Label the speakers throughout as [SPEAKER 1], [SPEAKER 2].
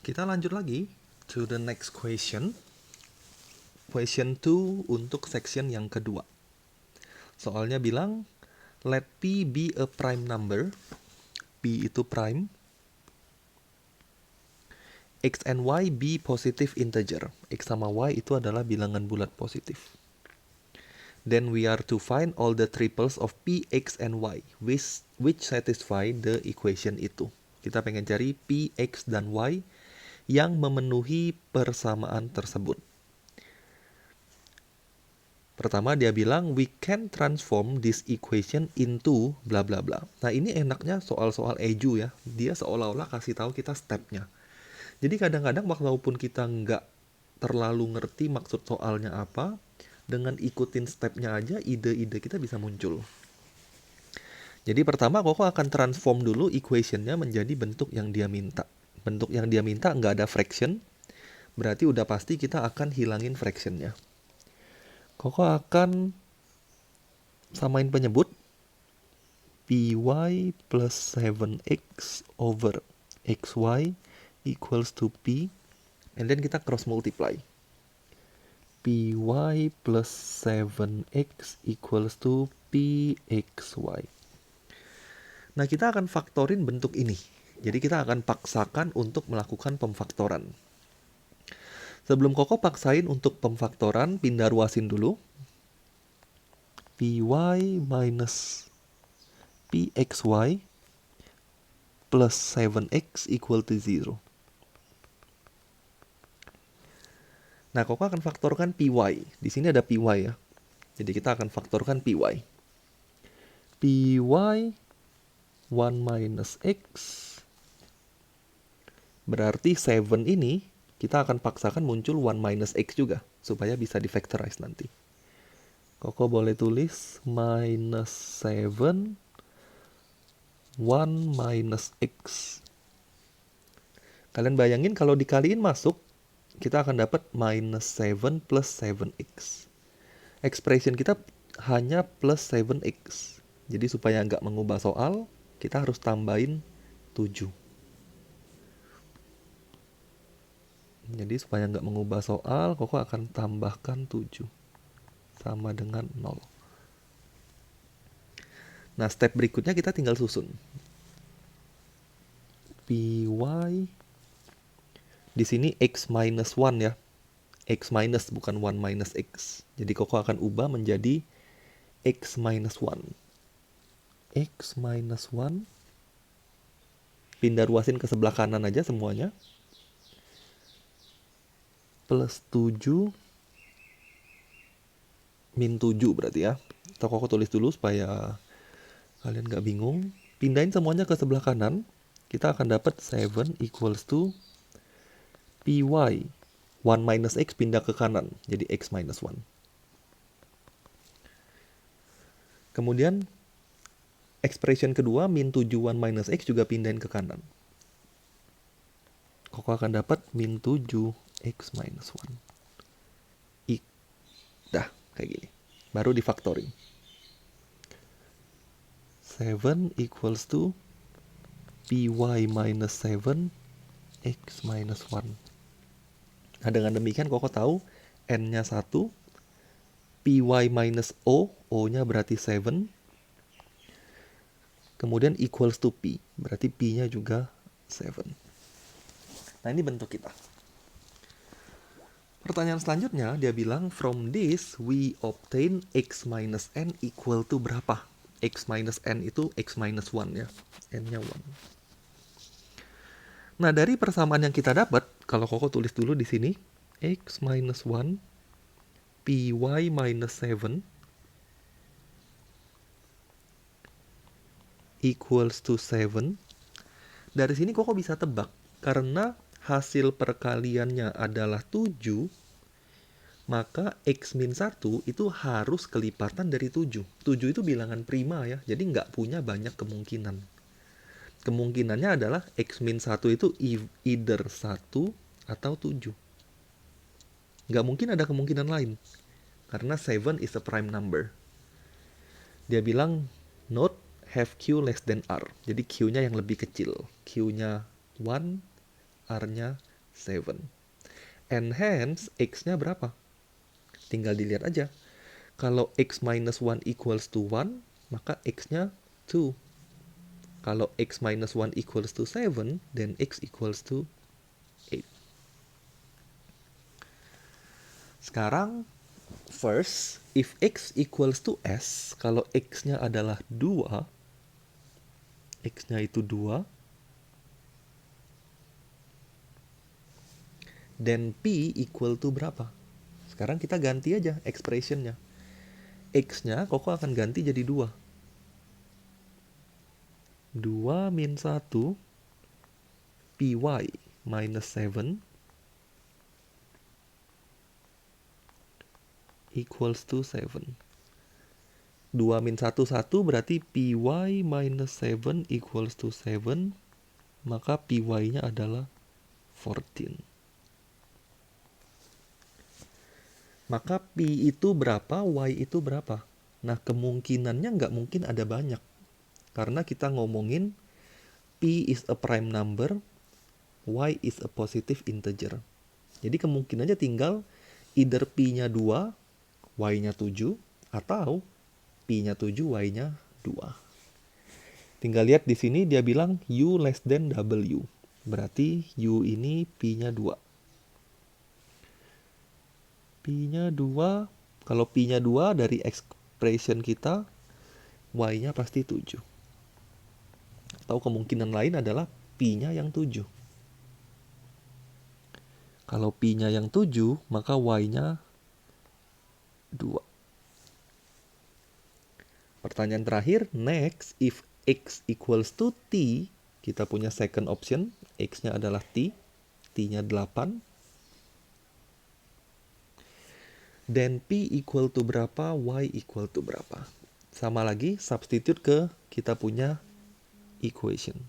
[SPEAKER 1] Kita lanjut lagi to the next question. Question 2 untuk section yang kedua. Soalnya bilang, let P be a prime number. P itu prime. X and Y be positive integer. X sama Y itu adalah bilangan bulat positif. Then we are to find all the triples of P, X, and Y, which satisfy the equation itu. Kita pengen cari P, X, dan Y yang memenuhi persamaan tersebut. Pertama dia bilang, we can transform this equation into bla bla bla. Nah ini enaknya soal-soal eju ya. Dia seolah-olah kasih tahu kita stepnya. Jadi kadang-kadang walaupun kita nggak terlalu ngerti maksud soalnya apa, dengan ikutin stepnya aja ide-ide kita bisa muncul. Jadi pertama Koko akan transform dulu equationnya menjadi bentuk yang dia minta. Bentuk yang dia minta nggak ada fraction, berarti udah pasti kita akan hilangin fractionnya. Koko akan samain penyebut py plus 7x over xy equals to p, and then kita cross multiply. Py plus 7x equals to pxy. Nah, kita akan faktorin bentuk ini. Jadi kita akan paksakan untuk melakukan pemfaktoran. Sebelum Koko paksain untuk pemfaktoran, pindah ruasin dulu. Py minus pxy plus 7x equal to 0. Nah, Koko akan faktorkan py. Di sini ada py ya. Jadi kita akan faktorkan py. Py 1 minus x berarti 7 ini kita akan paksakan muncul 1 minus x juga supaya bisa di-factorize nanti. Koko boleh tulis minus 7 1 minus x. Kalian bayangin kalau dikaliin masuk, kita akan dapat minus 7 plus 7x. Expression kita hanya plus 7x. Jadi supaya nggak mengubah soal, kita harus tambahin 7. Jadi supaya nggak mengubah soal, Koko akan tambahkan 7. Sama dengan 0. Nah, step berikutnya kita tinggal susun. Py di sini x minus 1 ya. X minus bukan 1 minus x. Jadi Koko akan ubah menjadi x minus 1. X minus 1. Pindah ruasin ke sebelah kanan aja semuanya. Plus 7. Min 7 berarti ya. Atau Koko tulis dulu supaya kalian gak bingung. Pindahin semuanya ke sebelah kanan. Kita akan dapat 7 equals to py 1 minus x pindah ke kanan. Jadi x minus 1. Kemudian expression kedua min 7 1 minus x juga pindahin ke kanan. Koko akan dapat min 7 x minus 1. Dah, kayak gini. Baru difaktoring. 7 equals to py minus 7 x minus 1. Nah, dengan demikian Koko tahu n-nya 1, py minus o, o-nya berarti 7, kemudian equals to p, berarti p-nya juga 7. Nah, ini bentuk kita. Pertanyaan selanjutnya, dia bilang, from this we obtain x minus n equal to berapa? X minus n itu x minus 1 ya, n-nya 1. Nah, dari persamaan yang kita dapat, kalau Koko tulis dulu di sini, x minus 1, py minus 7 equals to 7. Dari sini Koko bisa tebak, karena hasil perkaliannya adalah 7, maka x min 1 itu harus kelipatan dari 7. 7 itu bilangan prima ya, jadi nggak punya banyak kemungkinan. Kemungkinannya adalah x min 1 itu either 1 atau 7. Nggak mungkin ada kemungkinan lain. Karena 7 is a prime number. Dia bilang, note have q less than r. Jadi q-nya yang lebih kecil. Q-nya 1, r-nya 7. And hence, x-nya berapa? Tinggal dilihat aja. Kalau x minus 1 equals to 1, maka x-nya 2. Kalau x minus 1 equals to 7, then x equals to 8. Sekarang, first, if x equals to s, kalau x-nya adalah 2, x-nya itu 2, then p equal to berapa? Sekarang kita ganti aja expression-nya. X-nya Koko akan ganti jadi 2. 2 min 1 py minus 7 equals to 7. 2 min 1, 1 berarti py minus 7 equals to 7. Maka py-nya adalah 14. Maka P itu berapa, Y itu berapa? Nah, kemungkinannya nggak mungkin ada banyak. Karena kita ngomongin P is a prime number, Y is a positive integer. Jadi kemungkinannya tinggal either P-nya 2, Y-nya 7, atau P-nya 7, Y-nya 2. Tinggal lihat di sini dia bilang U less than W. Berarti U ini P-nya 2. P-nya 2, kalau P-nya 2 dari expression kita, Y-nya pasti 7. Atau kemungkinan lain adalah P-nya yang 7. Kalau P-nya yang 7, maka Y-nya 2. Pertanyaan terakhir, next, if X equals to T, kita punya second option, X-nya adalah T, T-nya 8. Dan P equal to berapa, Y equal to berapa. Sama lagi, substitute ke kita punya equation.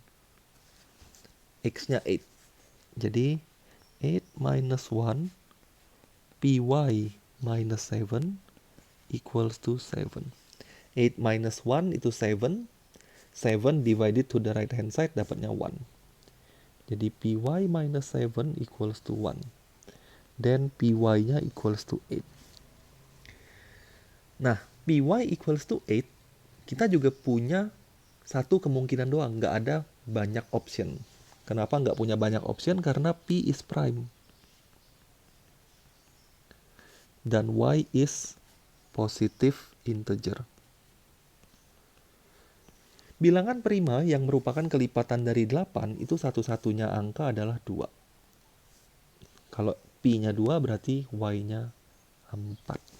[SPEAKER 1] X-nya 8. Jadi, 8 minus 1 py minus 7 equals to 7. 8 minus 1 itu 7. 7 divided to the right hand side dapatnya 1. Jadi py minus 7 equals to 1. Dan py-nya equals to 8. Nah, py equals to 8, kita juga punya satu kemungkinan doang, nggak ada banyak option. Kenapa nggak punya banyak option? Karena P is prime. Dan Y is positive integer. Bilangan prima yang merupakan kelipatan dari 8, itu satu-satunya angka adalah 2. Kalau P-nya 2 berarti Y-nya 4.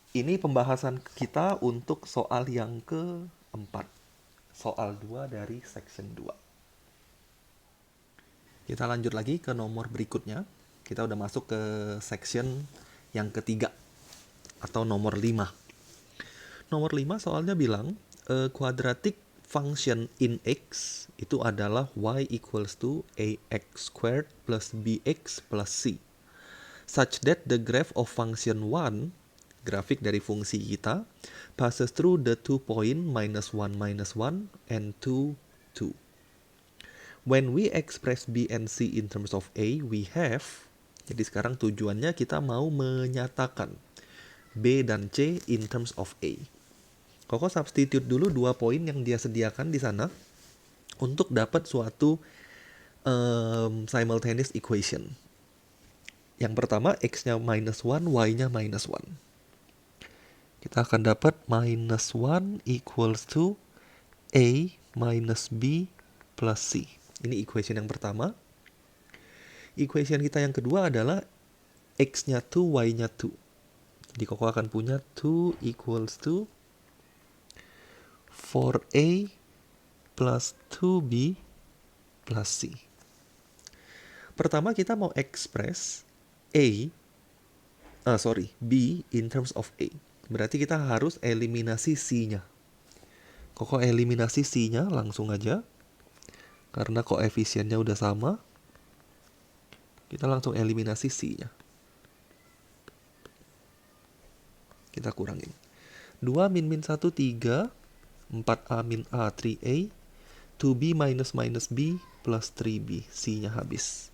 [SPEAKER 1] Ini pembahasan kita untuk soal yang keempat. Soal 2 dari section 2. Kita lanjut lagi ke nomor berikutnya. Kita udah masuk ke section yang ketiga atau nomor 5. Nomor 5 soalnya bilang a quadratic function in X itu adalah Y equals to AX squared plus BX plus C. Such that the graph of function 1, grafik dari fungsi kita, passes through the 2 point minus 1 and 2, 2. When we express B and C in terms of A, we have, jadi sekarang tujuannya kita mau menyatakan B dan C in terms of A. Koko substitute dulu 2 poin yang dia sediakan di sana untuk dapat suatu simultaneous equation. Yang pertama, X-nya minus 1, Y-nya minus 1. Kita akan dapat minus 1 equals to A minus B plus C. Ini equation yang pertama. Equation kita yang kedua adalah X-nya 2, Y-nya 2. Jadi Koko akan punya 2 equals to 4A plus 2B plus C. Pertama kita mau express B in terms of A. Berarti kita harus eliminasi C-nya. Koko eliminasi C-nya langsung aja. Karena koefisiennya udah sama. Kita langsung eliminasi C-nya. Kita kurangin. 2 min 1, 3. 4A min A, 3A. 2b minus minus b plus 3b. C-nya habis.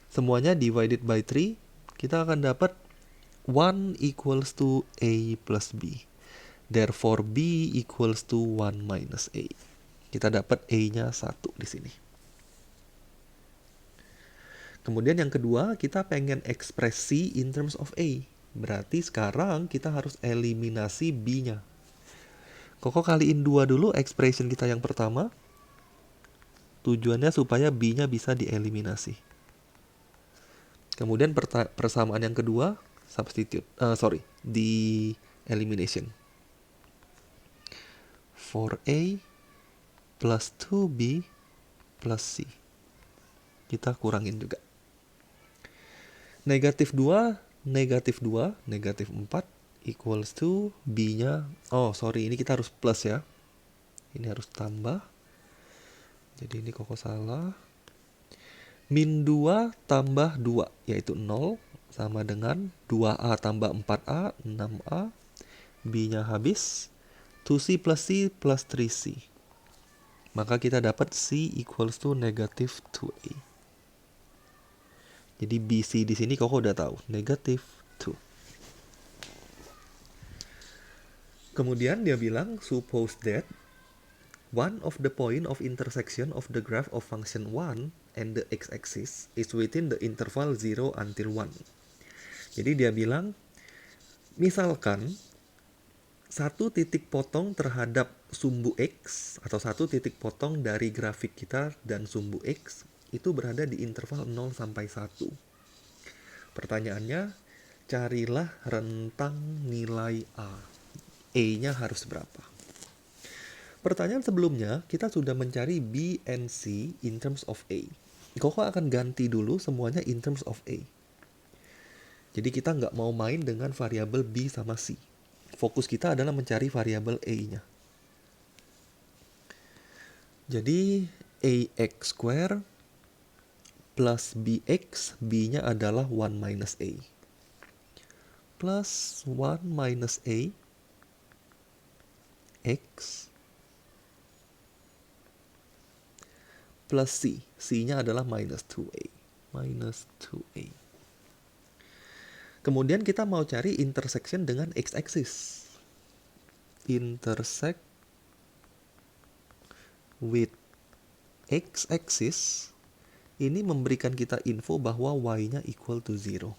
[SPEAKER 1] Semuanya divided by 3. Kita akan dapat 1 equals to a plus b. Therefore, b equals to 1 minus a. Kita dapat a-nya 1 di sini. Kemudian yang kedua, kita pengen ekspresi in terms of a. Berarti sekarang kita harus eliminasi b-nya. Koko kaliin 2 dulu expression kita yang pertama. Tujuannya supaya b-nya bisa dieliminasi. Kemudian persamaan yang kedua, di elimination. 4a plus 2b plus c. Kita kurangin juga. Negatif 2, negatif 4 equals to b-nya. Ini kita harus plus ya. Ini harus tambah. Jadi ini Koko salah. Min 2 tambah 2, yaitu 0. Sama dengan 2a tambah 4a, 6a. B-nya habis. 2c plus c plus 3c. Maka kita dapat c equals to negative 2a. Jadi BC di sini Koko udah tahu, negative 2. Kemudian dia bilang, suppose that one of the point of intersection of the graph of function 1 and the x-axis is within the interval 0 until 1. Jadi dia bilang, misalkan satu titik potong terhadap sumbu x atau satu titik potong dari grafik kita dan sumbu x itu berada di interval 0 sampai 1. Pertanyaannya, carilah rentang nilai A. A-nya harus berapa? Pertanyaan sebelumnya, kita sudah mencari B and C in terms of A. Koko akan ganti dulu semuanya in terms of A. Jadi kita nggak mau main dengan variabel B sama C. Fokus kita adalah mencari variabel A-nya. Jadi AX square plus BX, B-nya adalah 1 minus A. Plus 1 minus A, X, plus C. C-nya adalah minus 2A. Minus 2A. Kemudian kita mau cari intersection dengan X-axis. Intersect with X-axis. Ini memberikan kita info bahwa y-nya equal to 0.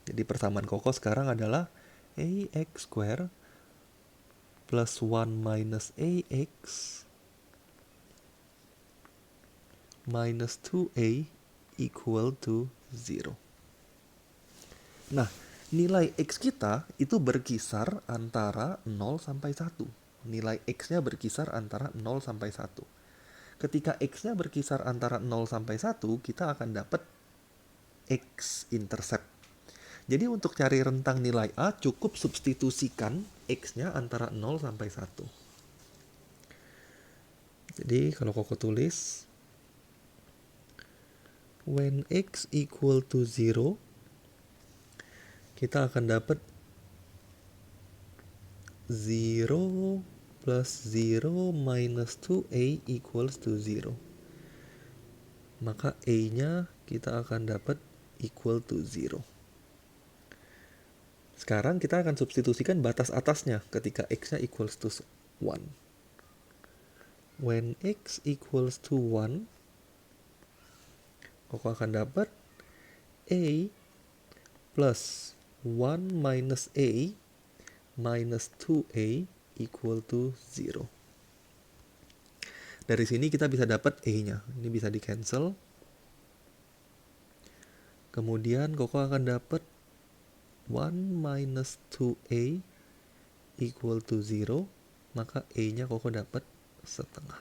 [SPEAKER 1] Jadi persamaan Koko sekarang adalah ax square plus 1 minus ax minus 2a equal to 0. Nah, nilai x kita itu berkisar antara 0 sampai 1. Nilai x-nya berkisar antara 0 sampai 1. Ketika x-nya berkisar antara 0 sampai 1, kita akan dapat x-intercept. Jadi untuk cari rentang nilai A, cukup substitusikan x-nya antara 0 sampai 1. Jadi kalau Koko tulis, when x equal to 0, kita akan dapat 0 plus 0 minus 2a equals to 0. Maka a-nya kita akan dapat equal to 0. Sekarang kita akan substitusikan batas atasnya ketika x-nya equals to 1. When x equals to 1, Koko akan dapat a plus 1 minus a minus 2a equal to 0. Dari sini kita bisa dapat a-nya. Ini bisa di-cancel. Kemudian Koko akan dapat 1 minus 2a equal to 0. Maka a-nya Koko dapat setengah.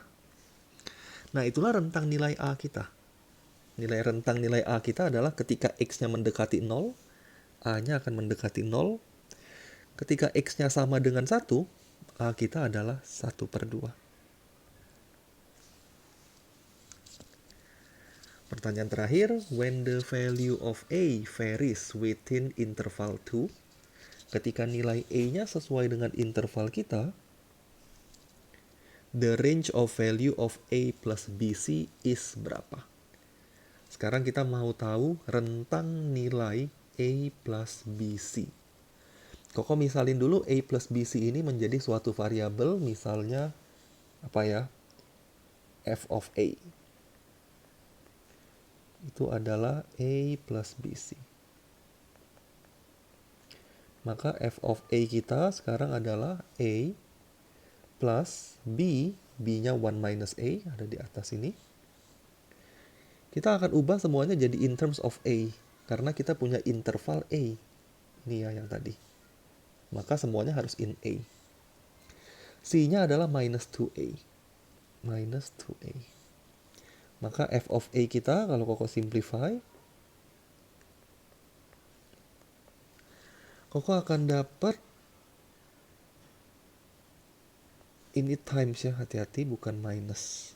[SPEAKER 1] Nah, itulah rentang nilai A kita. Rentang nilai A kita adalah ketika x-nya mendekati 0, A-nya akan mendekati 0. Ketika x-nya sama dengan 1, A kita adalah 1/2. Pertanyaan terakhir, when the value of A varies within interval 2, ketika nilai A-nya sesuai dengan interval kita, The range of value of A plus BC is berapa? Sekarang kita mau tahu rentang nilai A plus BC. Koko misalin dulu A plus BC ini menjadi suatu variabel, misalnya apa ya? F of A. Itu adalah A plus BC. Maka f of A kita sekarang adalah A plus B, B-nya 1 minus A, ada di atas ini. Kita akan ubah semuanya jadi in terms of A, karena kita punya interval A. Ini ya yang tadi. Maka semuanya harus in A. C-nya adalah minus 2A. Minus 2A. Maka f of A kita, kalau Koko simplify, Koko akan dapat, ini times ya, hati-hati bukan minus.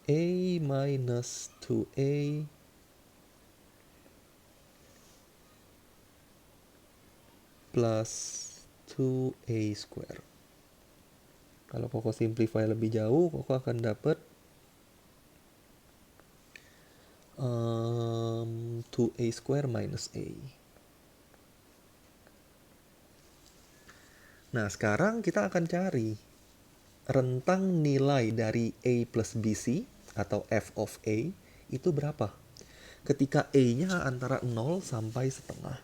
[SPEAKER 1] A minus 2A plus 2A square. Kalau Koko simplify lebih jauh, Koko akan dapat 2A square minus A. Nah, sekarang kita akan cari rentang nilai dari A plus BC atau f of A itu berapa? Ketika A-nya antara 0 sampai setengah.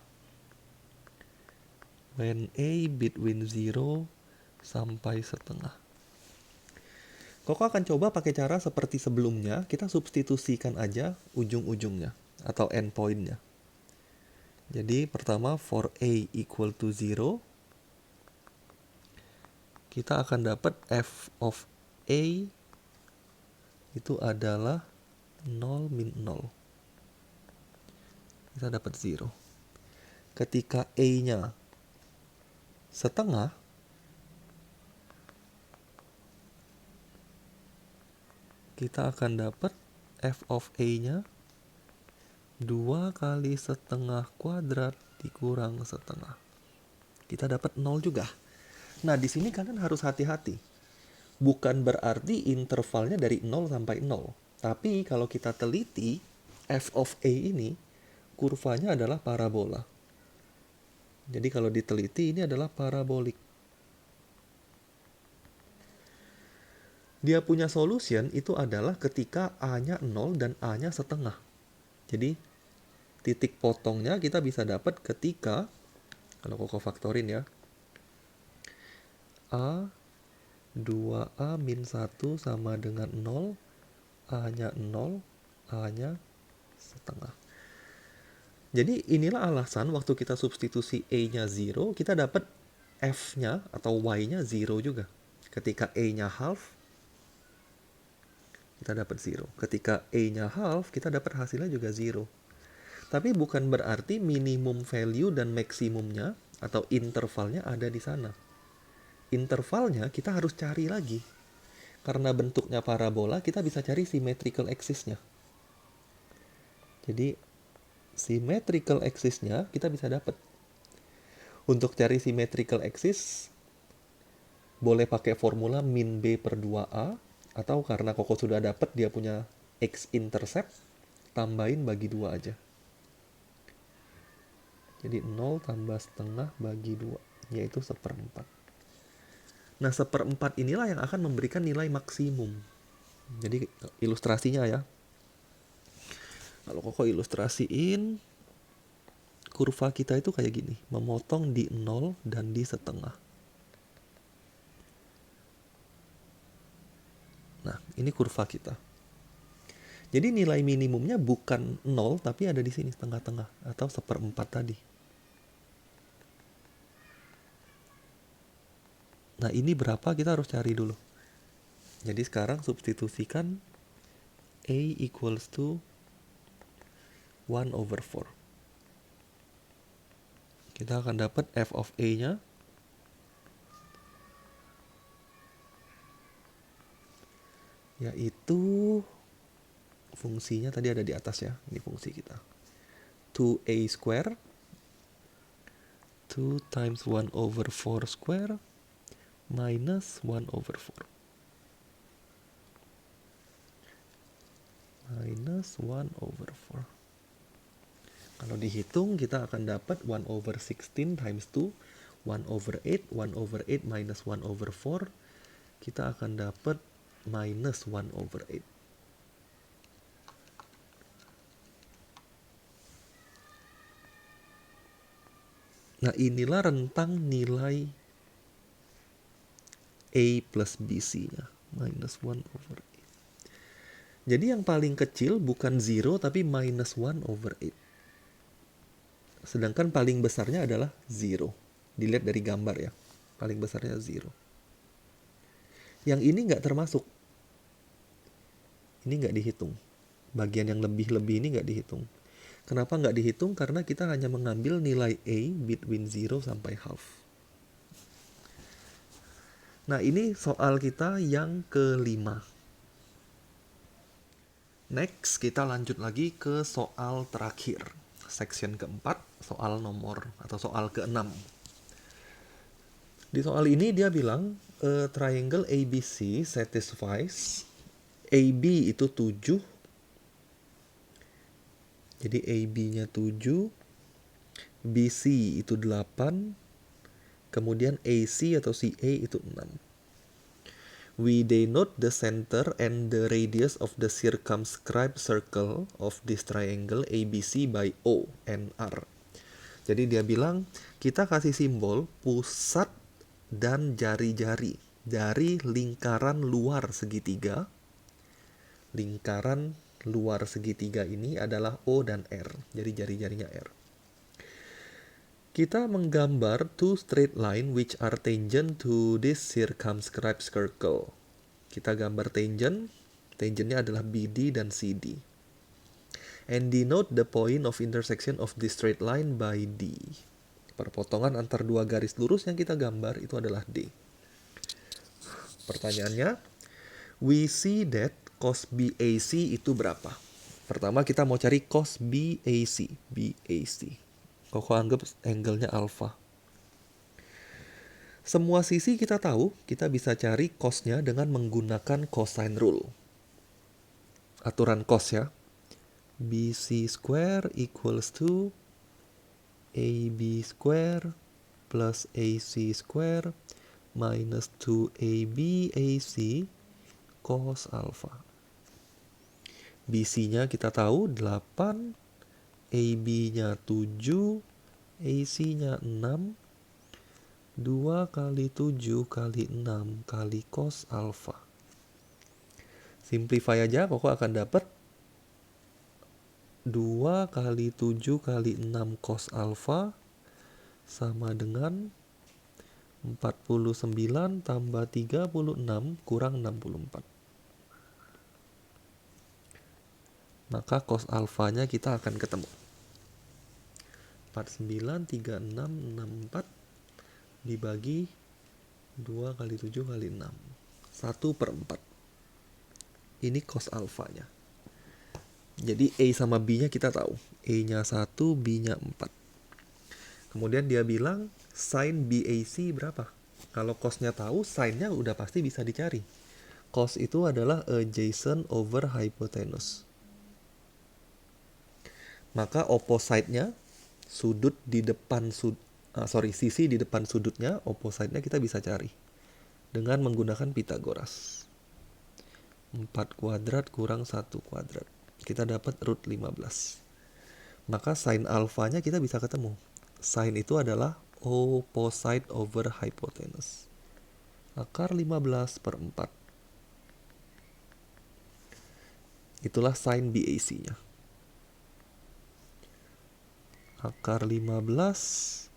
[SPEAKER 1] When A between 0 sampai setengah. Koko akan coba pakai cara seperti sebelumnya, kita substitusikan aja ujung-ujungnya atau endpoint-nya. Jadi pertama for A equal to 0, kita akan dapat f of A itu adalah 0 min 0. Kita dapat 0. Ketika A-nya setengah, kita akan dapat f of A-nya 2 kali setengah kuadrat dikurang setengah. Kita dapat 0 juga. Nah, di sini kalian harus hati-hati. Bukan berarti intervalnya dari 0 sampai 0. Tapi kalau kita teliti, f of A ini kurvanya adalah parabola. Jadi kalau diteliti ini adalah parabolik. Dia punya solution itu adalah ketika A-nya 0 dan A-nya setengah. Jadi titik potongnya kita bisa dapat ketika, kalau Koko faktorin ya, A 2A min 1 sama dengan 0, A-nya 0, A-nya setengah. Jadi inilah alasan waktu kita substitusi A-nya 0, kita dapat F-nya atau Y-nya 0 juga. Ketika A-nya half, kita dapat 0. Ketika A-nya half, kita dapat hasilnya juga 0. Tapi bukan berarti minimum value dan maksimumnya atau intervalnya ada di sana. Intervalnya kita harus cari lagi. Karena bentuknya parabola, kita bisa cari symmetrical axis-nya. Jadi, symmetrical axis-nya kita bisa dapat. Untuk cari symmetrical axis, boleh pakai formula min B per 2A, atau karena Koko sudah dapat dia punya x-intercept, tambahin bagi 2 aja. Jadi 0 tambah setengah bagi 2, yaitu 1/4. Nah, 1/4 inilah yang akan memberikan nilai maksimum. Jadi ilustrasinya ya. Kalau Koko ilustrasiin, kurva kita itu kayak gini. Memotong di 0 dan di setengah. Nah, ini kurva kita. Jadi nilai minimumnya bukan 0, tapi ada di sini tengah-tengah atau 1/4 tadi. Nah, ini berapa kita harus cari dulu. Jadi sekarang substitusikan A equals to 1/4. Kita akan dapat f of A-nya yaitu fungsinya tadi ada di atas ya. Ini fungsi kita. 2A square 2 times 1/4 square minus 1/4. minus 1/4. Kalau dihitung kita akan dapat 1/16 times 2, 1/8, 1/8 minus 1/4, kita akan dapat minus 1/8. Nah, inilah rentang nilai A plus BC-nya, minus 1/8. Jadi yang paling kecil bukan 0, tapi minus 1/8. Sedangkan paling besarnya adalah 0. Dilihat dari gambar ya, paling besarnya 0. Yang ini nggak termasuk. Ini nggak dihitung. Bagian yang lebih-lebih ini nggak dihitung. Kenapa nggak dihitung? Karena kita hanya mengambil nilai A between 0 sampai half. Nah, ini soal kita yang kelima. Next, kita lanjut lagi ke soal terakhir. Section keempat, soal nomor atau soal keenam. Di soal ini dia bilang, a triangle ABC satisfies AB itu 7. Jadi AB-nya 7, BC itu 8, kemudian AC atau CA itu 6. We denote the center and the radius of the circumscribed circle of this triangle ABC by O and R. Jadi dia bilang, kita kasih simbol pusat dan jari-jari dari lingkaran luar segitiga. Lingkaran luar segitiga ini adalah O dan R. Jadi jari-jarinya R. Kita menggambar two straight line which are tangent to this circumscribed circle. Kita gambar tangent. Tangentnya adalah BD dan CD. And denote the point of intersection of this straight line by D. Perpotongan antar dua garis lurus yang kita gambar itu adalah D. Pertanyaannya, we see that cos BAC itu berapa? Pertama kita mau cari cos BAC. BAC. Koko anggap angle-nya alpha. Semua sisi kita tahu, kita bisa cari cos-nya dengan menggunakan cosine rule. Aturan cos ya. BC square equals to AB square plus AC square minus 2AB AC cos alpha. BC-nya kita tahu 8, AB-nya 7, AC-nya 6, 2 kali 7 kali 6 kali cos alpha. Simplify aja, Koko akan dapat 2 kali 7 kali 6 cos alpha sama dengan 49 tambah 36 kurang 64. Maka cos alfanya kita akan ketemu. 49, 36, 64 dibagi 2 kali 7 kali 6. 1/4. Ini cos alfanya. Jadi A sama B-nya kita tahu. A-nya 1, B-nya 4. Kemudian dia bilang sin BAC berapa? Kalau cos-nya tahu, sin-nya udah pasti bisa dicari. Cos itu adalah adjacent over hypotenuse. Maka opposite-nya sudut di depan sisi di depan sudutnya, opposite-nya kita bisa cari dengan menggunakan Pythagoras. 4 kuadrat kurang 1 kuadrat. Kita dapat root 15. Maka sin alfanya kita bisa ketemu. Sin itu adalah opposite over hypotenuse. Akar 15/4. Itulah sin BAC-nya. Akar 15,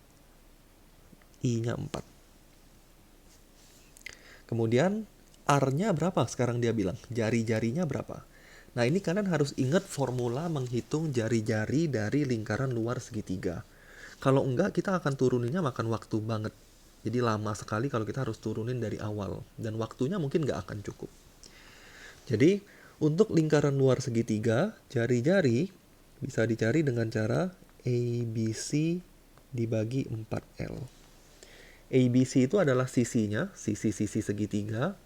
[SPEAKER 1] I-nya 4. Kemudian R-nya berapa sekarang dia bilang? Jari-jarinya berapa? Nah, ini kalian harus ingat formula menghitung jari-jari dari lingkaran luar segitiga. Kalau enggak, kita akan turuninnya makan waktu banget. Jadi lama sekali kalau kita harus turunin dari awal. Dan waktunya mungkin nggak akan cukup. Jadi, untuk lingkaran luar segitiga, jari-jari bisa dicari dengan cara ABC dibagi 4L. ABC itu adalah sisinya, sisi-sisi segitiga.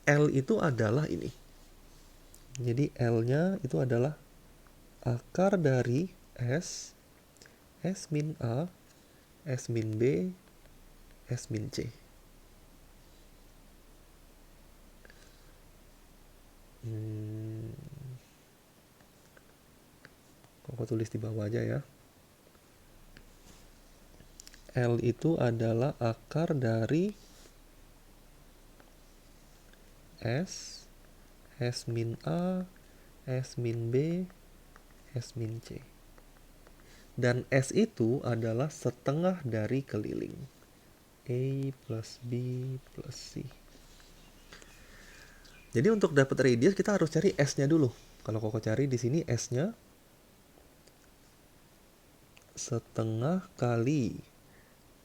[SPEAKER 1] L itu adalah ini, Jadi L-nya itu adalah akar dari S, S min A, S min B, S min C. Aku tulis di bawah aja ya. L itu adalah akar dari S, S min A, S min B, S min C. Dan S itu adalah setengah dari keliling. A plus B plus C. Jadi untuk dapat radius kita harus cari S-nya dulu. Kalau Koko cari di sini S-nya setengah kali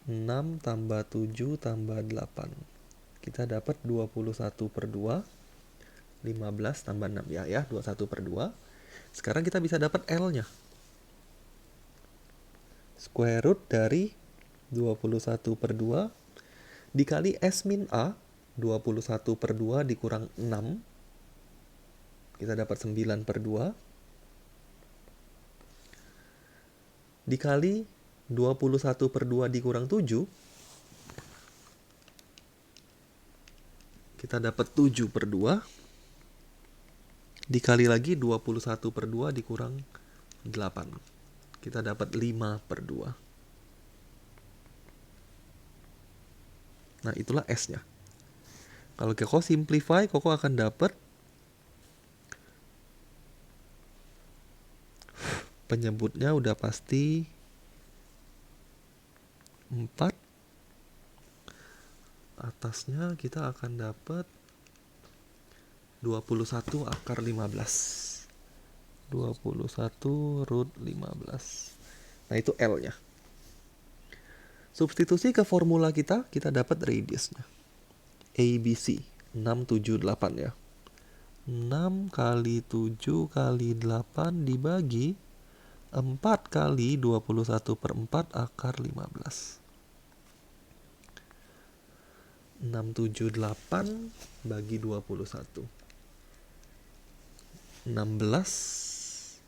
[SPEAKER 1] 6 tambah 7 tambah 8. Kita dapat 21/2. 15 tambah 6 ya 21/2. Sekarang kita bisa dapat L-nya. Square root dari 21/2 dikali S min A, 21/2 dikurang 6. Kita dapat 9/2. Dikali 21/2 dikurang 7. Kita dapat 7/2. Dikali lagi 21/2 dikurang 8. Kita dapat 5/2. Nah, itulah S-nya. Kalau Koko simplify, Koko akan dapat penyebutnya udah pasti 4. Atasnya kita akan dapat 21 akar 15. 21 root 15. Nah, itu L-nya. Substitusi ke formula kita dapat radiusnya. ABC 6, 7, 8 ya. 6 kali 7 kali 8 dibagi 4 kali 21/4 akar 15. 678 bagi 21. 16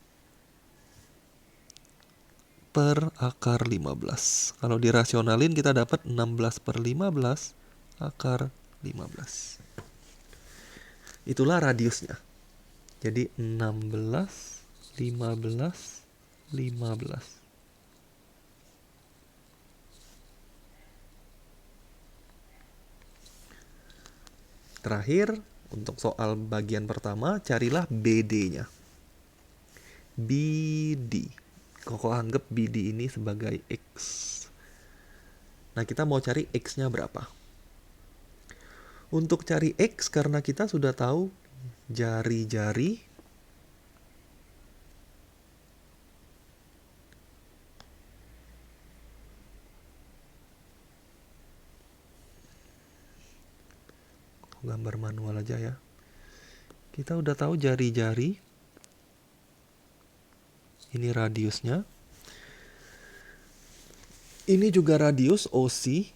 [SPEAKER 1] per akar 15. Kalau dirasionalin kita dapat 16/15 akar 15. Itulah radiusnya. Jadi 16, 15, 15. Terakhir, untuk soal bagian pertama, carilah BD-nya. BD. Koko anggap BD ini sebagai X. Nah, kita mau cari X-nya berapa? Untuk cari X, karena kita sudah tahu jari-jari gambar manual aja ya. Kita udah tahu jari-jari. Ini radiusnya. Ini juga radius OC.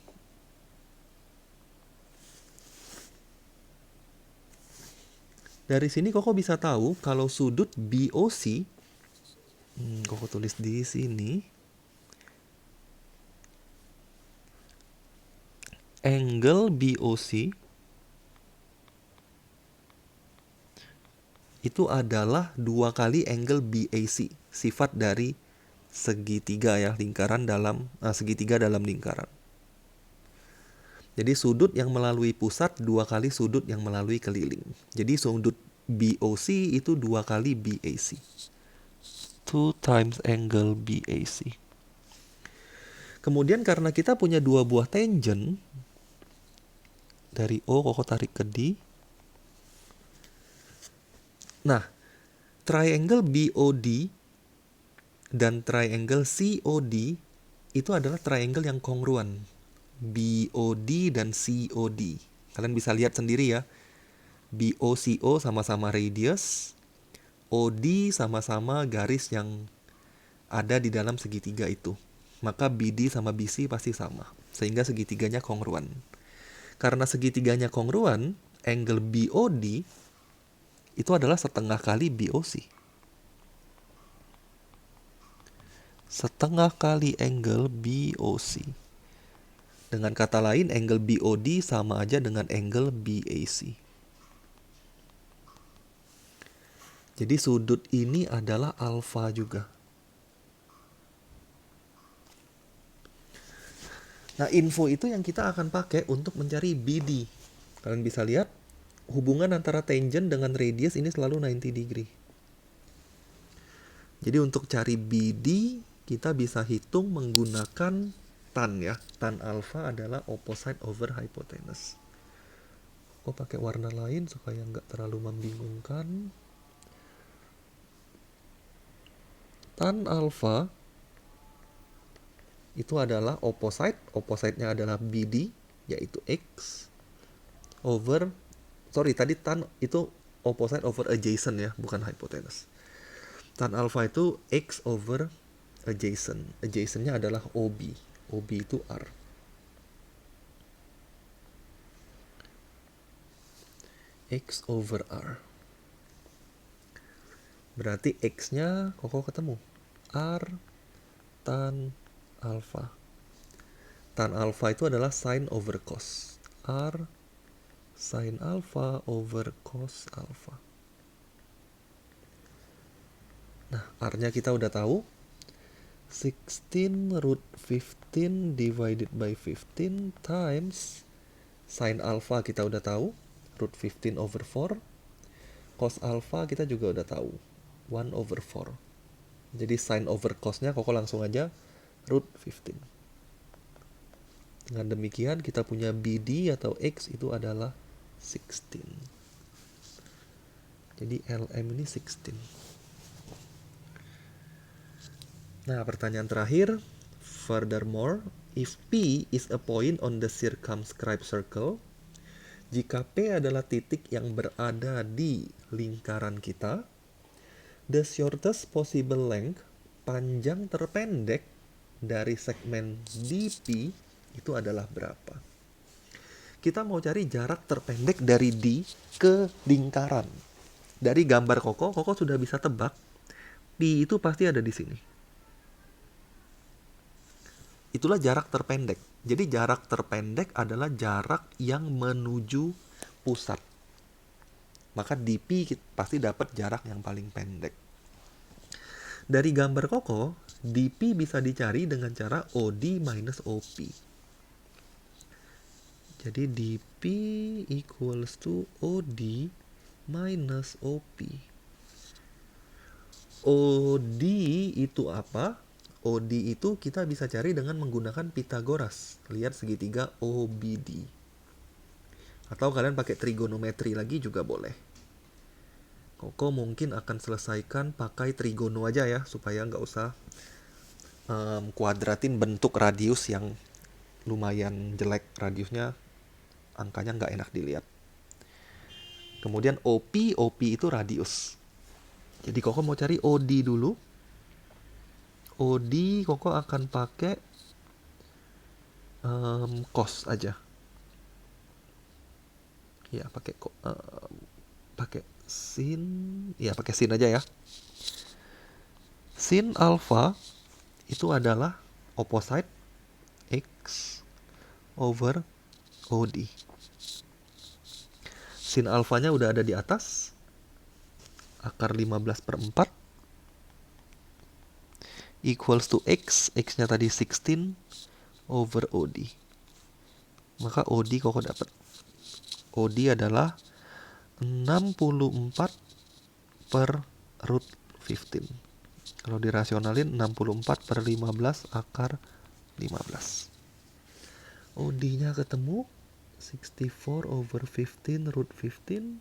[SPEAKER 1] Dari sini Koko bisa tahu kalau sudut BOC, Koko tulis di sini, angle BOC itu adalah 2 kali angle BAC, sifat dari segitiga ya, segitiga dalam lingkaran. Jadi sudut yang melalui pusat 2 kali sudut yang melalui keliling. Jadi sudut BOC itu 2 kali BAC. 2 times angle BAC. Kemudian karena kita punya 2 buah tangent, dari O Koko tarik ke D. Nah, triangle BOD dan triangle COD itu adalah triangle yang kongruan. BOD dan COD. Kalian bisa lihat sendiri ya. BOCO sama-sama radius, OD sama-sama garis yang ada di dalam segitiga itu. Maka BD sama BC pasti sama, sehingga segitiganya kongruan. Karena segitiganya kongruan, angle BOD itu adalah setengah kali BOC. Setengah kali angle BOC. Dengan kata lain, angle BOD sama aja dengan angle BAC. Jadi sudut ini adalah alfa juga. Nah, info itu yang kita akan pakai untuk mencari BD. Kalian bisa lihat, hubungan antara tangent dengan radius ini selalu 90 degree. Jadi untuk cari BD, kita bisa hitung menggunakan tan ya. Tan alfa adalah opposite over hypotenuse. Kok pakai warna lain supaya nggak terlalu membingungkan. Tan alfa itu adalah opposite-nya adalah BD, yaitu X, tadi tan itu opposite over adjacent ya, bukan hypotenuse. Tan alfa itu X over adjacent. Adjacent-nya adalah OB. OB itu R. X over R. Berarti X-nya Koko ketemu. R tan alfa. Tan alfa itu adalah sin over cos. R sin alfa over cos alfa. Nah, R-nya kita udah tahu. 16 root 15 divided by 15 times sin alfa kita udah tahu. Root 15 over 4. Cos alfa kita juga udah tahu. 1 over 4. Jadi sin over cosnya Koko langsung aja root 15. Dengan demikian kita punya BD atau X itu adalah 16. Jadi LM ini 16. Nah, pertanyaan terakhir. Furthermore, if P is a point on the circumscribed circle, jika P adalah titik yang berada di lingkaran kita, the shortest possible length, panjang terpendek dari segmen DP itu adalah berapa? Kita mau cari jarak terpendek dari D ke lingkaran. Dari gambar Koko sudah bisa tebak P itu pasti ada di sini. Itulah jarak terpendek. Jadi jarak terpendek adalah jarak yang menuju pusat. Maka DP pasti dapat jarak yang paling pendek. Dari gambar Koko, DP bisa dicari dengan cara OD minus OP. Jadi DP equals to OD minus OP. OD itu apa? OD itu kita bisa cari dengan menggunakan Pythagoras. Lihat segitiga OBD. Atau kalian pakai trigonometri lagi juga boleh. Koko mungkin akan selesaikan pakai trigono aja ya, supaya nggak usah kuadratin bentuk radius yang lumayan jelek. Radiusnya angkanya nggak enak dilihat. Kemudian OP itu radius. Jadi Koko mau cari OD dulu. OD Koko akan pakai cos aja. Ya, pakai sin. Ya, pakai sin aja ya. Sin alfa itu adalah opposite X over OD. Sin alfanya udah ada di atas. Akar 15/4 equals to X. X-nya tadi 16 over OD. Maka OD Koko dapat. OD adalah 64 per root 15. Kalau dirasionalin 64 per 15 akar 15. OD-nya ketemu 64 over 15 root 15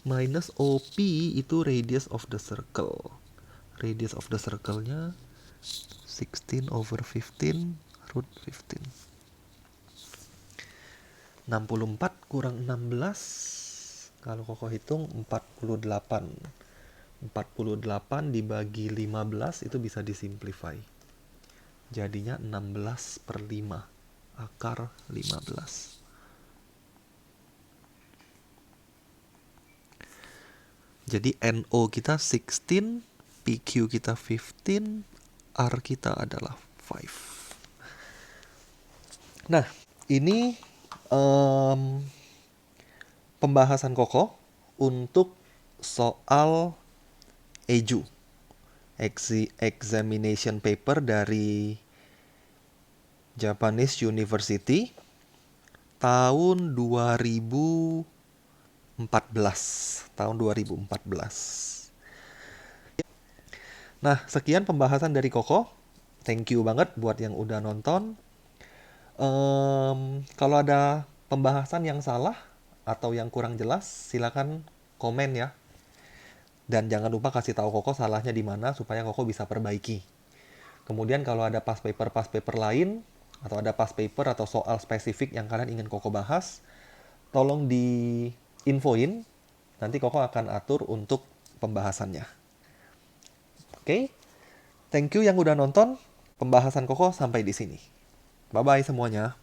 [SPEAKER 1] minus OP itu radius of the circle. Radius of the circle-nya 16 over 15 root 15. 64 kurang 16. Kalau Koko hitung 48. 48 dibagi 15 itu bisa disimplify. Jadinya 16 per 5. Akar 15. Jadi NO kita 16, PQ kita 15, R kita adalah 5. Nah, ini pembahasan Koko untuk soal EJU, examination paper dari Japanese University tahun 2014. Tahun 2014. Nah, sekian pembahasan dari Koko. Thank you banget buat yang udah nonton. Kalau ada pembahasan yang salah atau yang kurang jelas, silakan komen ya. Dan jangan lupa kasih tahu Koko salahnya di mana supaya Koko bisa perbaiki. Kemudian kalau ada past paper lain, atau ada past paper atau soal spesifik yang kalian ingin Koko bahas, tolong di-infoin. Nanti Koko akan atur untuk pembahasannya. Oke? Thank you yang udah nonton. Pembahasan Koko sampai di sini. Bye-bye semuanya.